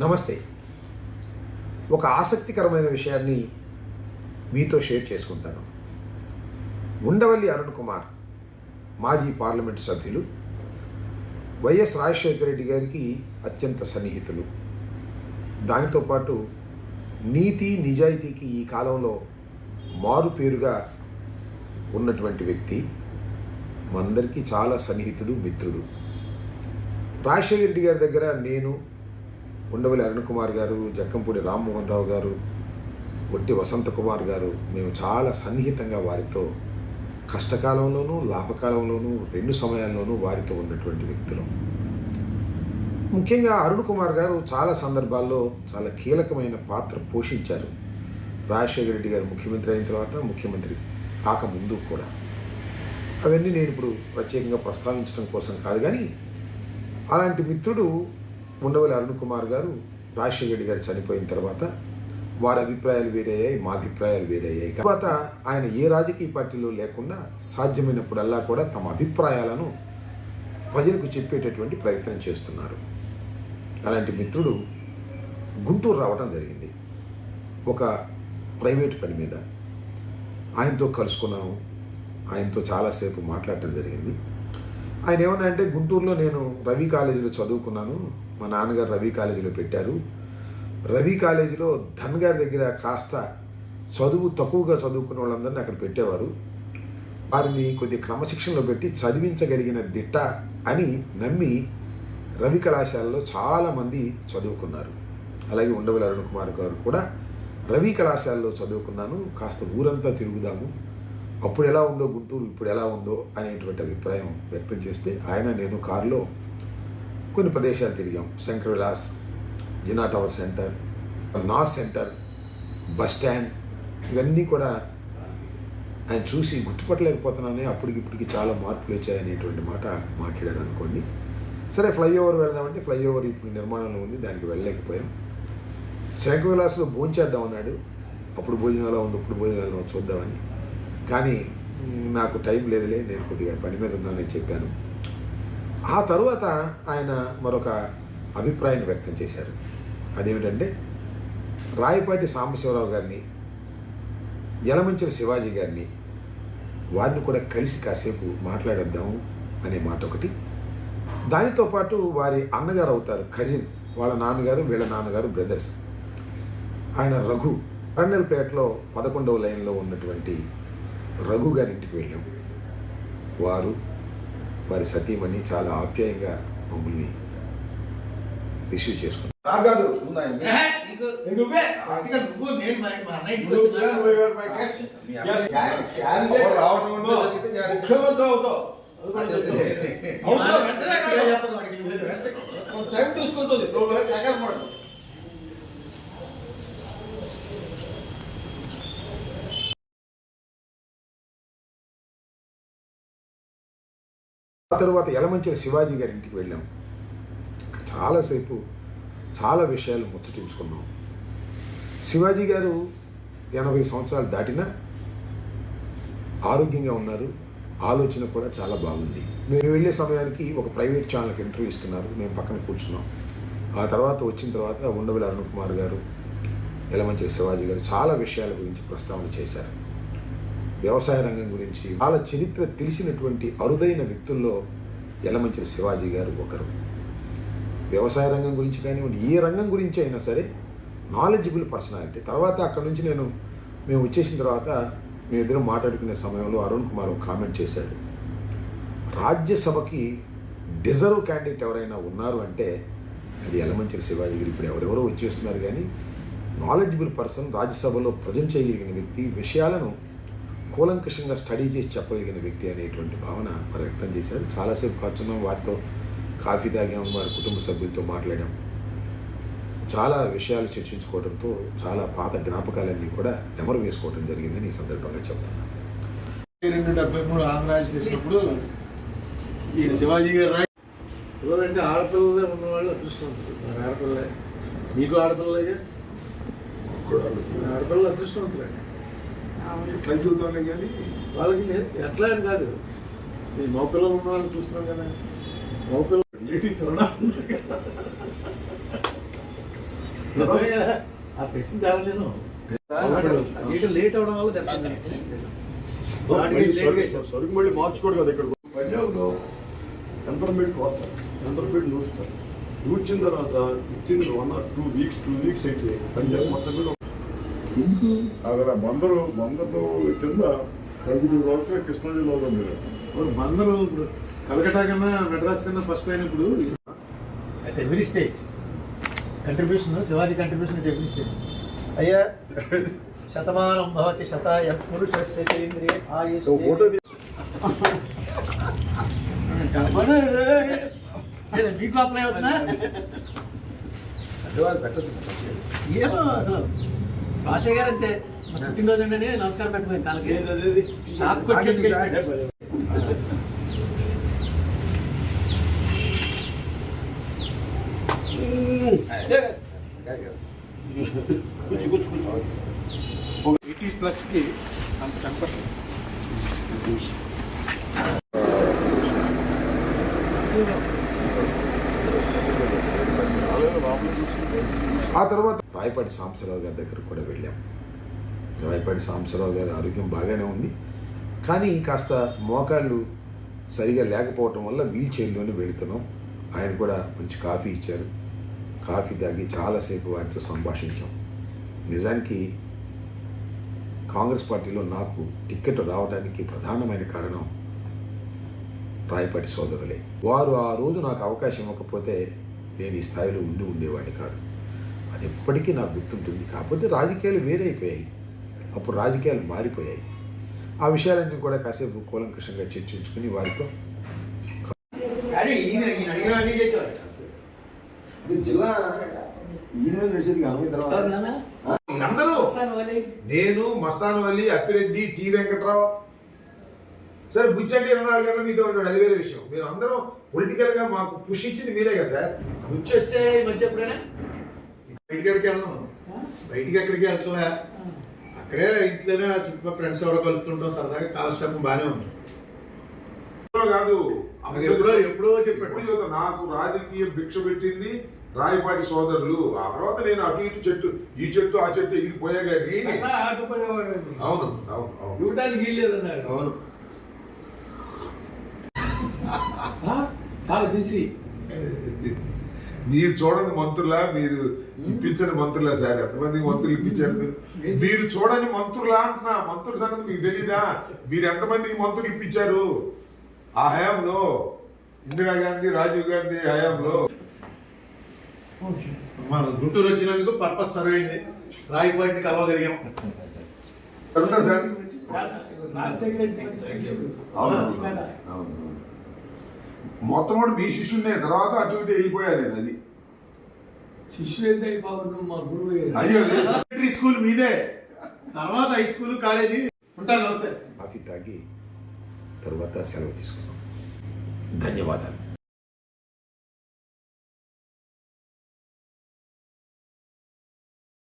నమస్తే. ఒక ఆసక్తికరమైన విషయాన్ని మీతో షేర్ చేసుకుంటాను. ఉండవల్లి అరుణ్ కుమార్ మాజీ పార్లమెంటు సభ్యులు, వైఎస్ రాజశేఖర రెడ్డి గారికి అత్యంత సన్నిహితులు. దానితో పాటు నీతి నిజాయితీకి ఈ కాలంలో మారు పేరుగా ఉన్నటువంటి వ్యక్తి, మనందరికీ చాలా సన్నిహితుడు, మిత్రుడు. రాజశేఖర రెడ్డి గారి దగ్గర నేను, ఉండవల్లి అరుణ్ కుమార్ గారు, జక్కంపూడి రామ్మోహన్ రావు గారు, ఒట్టి వసంత కుమార్ గారు, మేము చాలా సన్నిహితంగా వారితో కష్టకాలంలోనూ లాభకాలంలోనూ రెండు సమయాల్లోనూ వారితో ఉన్నటువంటి వ్యక్తులు. ముఖ్యంగా అరుణ్ కుమార్ గారు చాలా సందర్భాల్లో చాలా కీలకమైన పాత్ర పోషించారు. రాజశేఖర రెడ్డి గారు ముఖ్యమంత్రి అయిన తర్వాత, ముఖ్యమంత్రి కాకముందు కూడా. అవన్నీ నేను ఇప్పుడు ప్రత్యేకంగా ప్రస్తావించడం కోసం కాదు, కానీ అలాంటి మిత్రుడు ఉండవల్లి అరుణ్ కుమార్ గారు రాజశేఖర రెడ్డి గారు చనిపోయిన తర్వాత వారి అభిప్రాయాలు వేరయ్యాయి, మా అభిప్రాయాలు వేరయ్యాయి. తర్వాత ఆయన ఏ రాజకీయ పార్టీలో లేకుండా సాధ్యమైనప్పుడల్లా కూడా తమ అభిప్రాయాలను ప్రజలకు చెప్పేటటువంటి ప్రయత్నం చేస్తున్నారు. అలాంటి మిత్రుడు గుంటూరు రావడం జరిగింది ఒక ప్రైవేట్ పని మీద. ఆయనతో కలుసుకున్నాము, ఆయనతో చాలాసేపు మాట్లాడటం జరిగింది. ఆయన ఏమన్నా అంటే, గుంటూరులో నేను రవి కాలేజీలో చదువుకున్నాను, మా నాన్నగారు రవి కాలేజీలో పెట్టారు. రవి కాలేజీలో ధన్ గారి దగ్గర కాస్త చదువు తక్కువగా చదువుకున్న వాళ్ళందరినీ అక్కడ పెట్టేవారు. వారిని కొద్ది క్రమశిక్షణలో పెట్టి చదివించగలిగిన దిట్ట అని నమ్మి రవి కళాశాలలో చాలామంది చదువుకున్నారు. అలాగే ఉండవల్లి అరుణ్ కుమార్ గారు కూడా రవి కళాశాలలో చదువుకున్నాను, కాస్త ఊరంతా తిరుగుదాము, అప్పుడు ఎలా ఉందో గుంటూరు ఇప్పుడు ఎలా ఉందో అనేటువంటి అభిప్రాయం వ్యక్తం చేస్తే ఆయన నేను కారులో కొన్ని ప్రదేశాలు తిరిగాం. Shankar Vilas, Jinnah tower centre, Naaz centre, bus stand, ఇవన్నీ కూడా ఆయన చూసి గుర్తుపట్టలేకపోతున్నానే, అప్పటికిప్పటికి చాలా మార్పులు వచ్చాయనేటువంటి మాట మాట్లాడారు అనుకోండి. సరే, ఫ్లైఓవర్ వెళ్దామంటే ఫ్లైఓవర్ ఇప్పుడు నిర్మాణంలో ఉంది, దానికి వెళ్ళలేకపోయాం. శంకర్ విలాస్లో భోంచేద్దాం అన్నాడు, అప్పుడు భోజనం ఎలా ఉంది, ఇప్పుడు భోజనం ఎలా చూద్దామని. కానీ నాకు టైం లేదులే, నేను కొద్దిగా పని మీద ఉన్నానని చెప్పాను. ఆ తరువాత ఆయన మరొక అభిప్రాయాన్ని వ్యక్తం చేశారు. అదేమిటంటే, రాయపాటి సాంబశివరావు గారిని, యలమంచిల శివాజీ గారిని, వారిని కూడా కలిసి కాసేపు మాట్లాడేద్దాము అనే మాట ఒకటి. దానితో పాటు వారి అన్నగారు అవుతారు, కజిన్, వాళ్ళ నాన్నగారు వీళ్ళ నాన్నగారు బ్రదర్స్. ఆయన రఘు, కర్నల్పేటలో 11వ లైన్లో ఉన్నటువంటి రఘు గారి ఇంటికి వెళ్ళాం. వారి సతీమణి చాలా ఆప్యాయంగా మమ్మల్ని రిసీవ్ చేసుకున్నారు. ఆ తర్వాత యలమంచిల శివాజీ గారి ఇంటికి వెళ్ళాం. చాలాసేపు చాలా విషయాలు ముచ్చటించుకున్నాం. శివాజీ గారు 80 సంవత్సరాలు దాటినా ఆరోగ్యంగా ఉన్నారు, ఆలోచన కూడా చాలా బాగుంది. మేము వెళ్ళే సమయానికి ఒక ప్రైవేట్ ఛానల్కి ఇంటర్వ్యూ ఇస్తున్నారు, మేము పక్కన కూర్చున్నాం. ఆ తర్వాత వచ్చిన తర్వాత ఉండవల్లి అరుణ్ కుమార్ గారు, యలమంచిల శివాజీ గారు చాలా విషయాల గురించి ప్రస్తావన చేశారు. వ్యవసాయ రంగం గురించి వాళ్ళ చరిత్ర తెలిసినటువంటి అరుదైన వ్యక్తుల్లో యలమంచిల శివాజీ గారు ఒకరు. వ్యవసాయ రంగం గురించి కానివ్వండి, ఏ రంగం గురించి అయినా సరే నాలెడ్జబుల్ పర్సనాలిటీ. తర్వాత అక్కడ నుంచి మేము వచ్చేసిన తర్వాత మేమిద్దరం మాట్లాడుకునే సమయంలో అరుణ్ కుమార్ ఒక కామెంట్ చేశాడు, రాజ్యసభకి డిజర్వ్ క్యాండిడేట్ ఎవరైనా ఉన్నారు అంటే అది యలమంచిల శివాజీ గారు. ఇప్పుడు ఎవరెవరో వచ్చేస్తున్నారు, కానీ నాలెడ్జబుల్ పర్సన్, రాజ్యసభలో ప్రజెంట్ చేయగలిగిన వ్యక్తి, విషయాలను కూలంకషంగా స్టడీ చేసి చెప్పగలిగిన వ్యక్తి అనేటువంటి భావన వారు వ్యక్తం చేశారు. చాలాసేపు కూర్చున్నాం, వారితో కాఫీ తాగాం, వారి కుటుంబ సభ్యులతో మాట్లాడాం. చాలా విషయాలు చర్చించుకోవడంతో చాలా పాత జ్ఞాపకాలన్నీ కూడా నెమరు వేసుకోవడం జరిగిందని ఈ సందర్భంగా చెప్తున్నాను. 1973 ఆంధ్రరాజ్ చేసినప్పుడు ఈ శివాజీ గారు పిల్లలంటే ఆడపిల్లలే ఉన్నవాళ్ళు అదృష్టవంతులు. ఆడపిల్లలే, మీకు ఆడపిల్లలే, ఆడపిల్లలు అదృష్టవంతులండి. ఎట్లా చూద్దాంలే, కానీ వాళ్ళకి ఎట్లా అని కాదు, ఈ మగపిల్లలు ఉన్న వాళ్ళని చూస్తున్నాం కదా, మగపిల్లలు ఆ ప్రశ్న చాలా నిజం లేట్ అవడం వల్ల దెబ్బతింది. సరుకు మళ్ళీ మార్చుకోడు కదా ఇక్కడ పంజాబ్లో ఎంతర్మీడియట్ వస్తారు, ఎంతర్మీడియట్ నూరుస్తారు. నూర్చిన తర్వాత విత్ 1 or 2 weeks అయితే పంజాబ్ మొత్తం మీద ఎందుకు అక్కడ బందరు కింద కలుగుతూ వరకు కృష్ణా జిల్లాలో మీరు బందరు ఇప్పుడు కలకటా కన్నా మెడ్రాస్ కన్నా ఫస్ట్ అయినప్పుడు at every stage contribution, Shivaji contribution at every stage. అయ్యా శతమానం భవతి శతాయ పురుష శతేంద్రియ ఆయుష్. మీకు అప్లై అవుతుందా? ఏమో అసలు భాష గారు అంతే. పుట్టినరోజు అండి నమస్కారం పెట్టిపోయింది కాలకి షాక్ కొట్టి. ఎయిటీ ప్లస్కి అంత కనపడలేదు. ఆ తర్వాత రాయపాటి సాంబశివరావు గారి దగ్గరకు కూడా వెళ్ళాం. రాయపాటి సాంబశివరావు గారి ఆరోగ్యం బాగానే ఉంది, కానీ కాస్త మోకాళ్ళు సరిగా లేకపోవటం వల్ల వీల్ చైర్లోనే వెళుతున్నాం. ఆయన కూడా మంచి కాఫీ ఇచ్చారు. కాఫీ తాగి చాలాసేపు వారితో సంభాషించాం. నిజానికి కాంగ్రెస్ పార్టీలో నాకు టిక్కెట్ రావడానికి ప్రధానమైన కారణం రాయపాటి సోదరులే. వారు ఆ రోజు నాకు అవకాశం ఇవ్వకపోతే నేను ఈ స్థాయిలో ఉండేవాడిని కాదు. అది ఎప్పటికీ నాకు గుర్తుంటుంది. కాకపోతే రాజకీయాలు వేరైపోయాయి, అప్పుడు రాజకీయాలు మారిపోయాయి. ఆ విషయాలన్నీ కూడా కాసేపు కూలంకషంగా చర్చించుకుని వారితో జిల్లా ఈయన నడిచేది అందరూ నేను, మస్తాన్ వల్లి, అప్పిరెడ్డి, టి వెంకట్రావు, సరే బుచ్చండి 24 గంటలు మీతో ఉంటాడు, అది వేరే విషయం. మేము అందరం పొలిటికల్ గా మాకు పుష్ ఇచ్చింది మీరే కదా సార్. బుచ్చి వచ్చే మధ్య ఎప్పుడైనా బయటికి ఎక్కడికి వెళ్ళను, బయటికి ఎక్కడికి వెళ్ళలే, అక్కడే ఇంట్లోనే చుట్టుపక్కల ఫ్రెండ్స్ ఎవరో కలుస్తుంటాం, సరదాగా కాలక్షేపం బాగానే ఉంది. కాదు ఎప్పుడో చెప్పాడు నాకు రాజకీయ భిక్ష పెట్టింది రాయపాటి సోదరులు. ఆ తర్వాత నేను అటు ఇటు చెట్టు, ఈ చెట్టు ఆ చెట్టు ఎగిరిపోయా కానీ. అవును అవును అవును చూడటానికి వీల్లేదన్నాడు. అవును. చాలా బిజీ. మీరు చూడని మంత్రులా, మీరు ఇప్పించని మంత్రులా సార్? ఎంతమంది మంత్రులు ఇప్పించారు మీరు? మీరు చూడని మంత్రులా అంటున్నా. మంత్రుల సంగతి మీకు తెలీదా? మీరు ఎంతమందికి మంత్రులు ఇప్పించారు ఆ హయాంలో? ఇందిరాగాంధీ, రాజీవ్ గాంధీ హయాంలో. మనం గుంటూరు వచ్చినందుకు పర్పస్ సరైంది, రాయపాటిని కలవగలిగాం. మొట్టమొదటి మీ శిష్యున్నే, తర్వాత అటు ఇటు వెళ్ళిపోయా నేను. అది శిష్యులైతే బాబు నువ్వు మా గురువు. అయ్యో స్కూల్ మీదే, తర్వాత హై స్కూల్, కాలేజీ. ఉంటాను, నమస్తే. కాఫీ తాగి తర్వాత సెలవు తీసుకున్నాం. ధన్యవాదాలు.